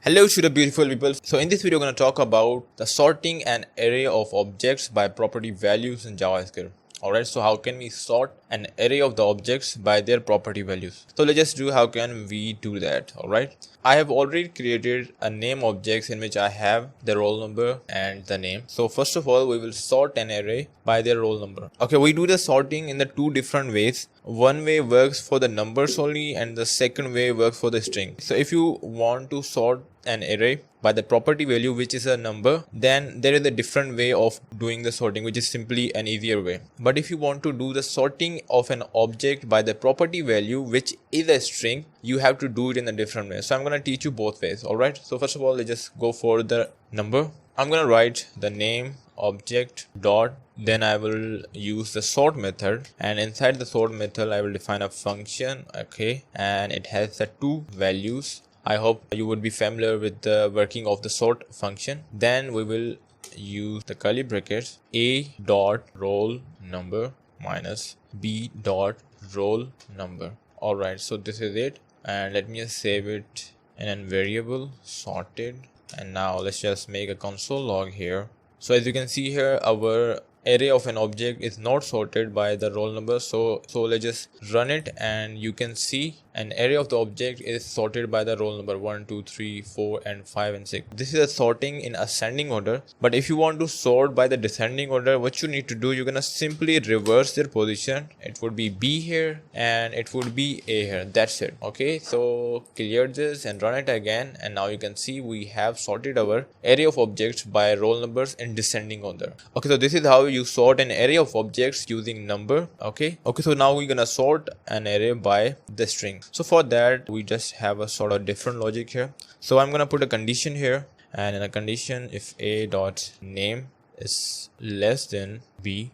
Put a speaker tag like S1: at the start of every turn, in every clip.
S1: Hello to the beautiful people. So in this video, we're going to talk about the sorting an array of objects by property values in JavaScript. Alright, so how can we sort an array of the objects by their property values? So let's just do how can we do that. Alright, I have already created a name objects in which I have the roll number and the name. So first of all, we will sort an array by their roll number. Okay, we do the sorting in the two different ways. One way works for the numbers only and the second way works for the string. So if you want to sort an array by the property value which is a number, then there is a different way of doing the sorting, which is simply an easier way. But if you want to do the sorting of an object by the property value which is a string, you have to do it in a different way. So I'm going to teach you both ways. Alright, so first of all, let's just go for the number. I'm going to write the name object dot, then I will use the sort method, and inside the sort method I will define a function. Okay, and it has the two values. I hope you would be familiar with the working of the sort function. Then we will use the curly brackets a dot roll number minus b dot roll number. Alright, so this is it, and let me just save it in a variable sorted. And now let's just make a console log here. So as you can see here, our array of an object is not sorted by the roll number. So let's just run it, and you can see an array of the object is sorted by the roll number 1, 2, 3, 4 and 5 and 6. This is a sorting in ascending order. But if you want to sort by the descending order, what you need to do, you're gonna simply reverse their position. It would be B here and it would be A here. That's it. Okay, so clear this and run it again, and now you can see we have sorted our array of objects by roll numbers in descending order. Okay, so this is how you sort an array of objects using number. Okay, so now we're gonna sort an array by the string. So for that, we just have a sort of different logic here. So I'm gonna put a condition here, and in a condition, if a dot name is less than b,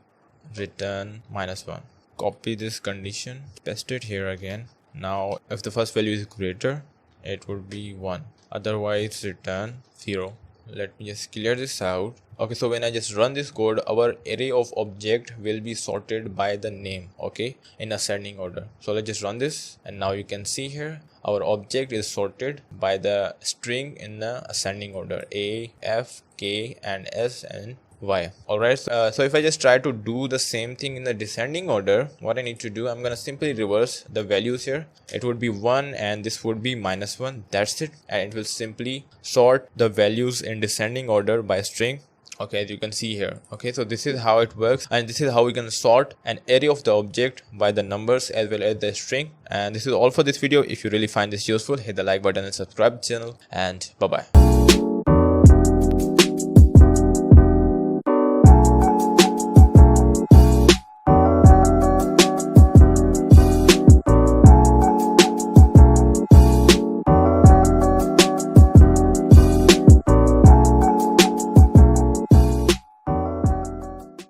S1: return -1. Copy this condition, paste it here again. Now if the first value is greater, it would be 1, otherwise return 0. Let me just clear this out. Okay, so when I just run this code, our array of object will be sorted by the name, okay, in ascending order. So let's just run this, and now you can see here our object is sorted by the string in the ascending order: A, F, K and S and Y. Alright, so if I just try to do the same thing in the descending order, what I need to do, I'm gonna simply reverse the values here. It would be 1 and this would be -1. That's it, and it will simply sort the values in descending order by string. Okay, as you can see here. Okay, so this is how it works, and this is how we can sort an array of the object by the numbers as well as the string. And this is all for this video. If you really find this useful, hit the like button and subscribe to the channel, and bye bye.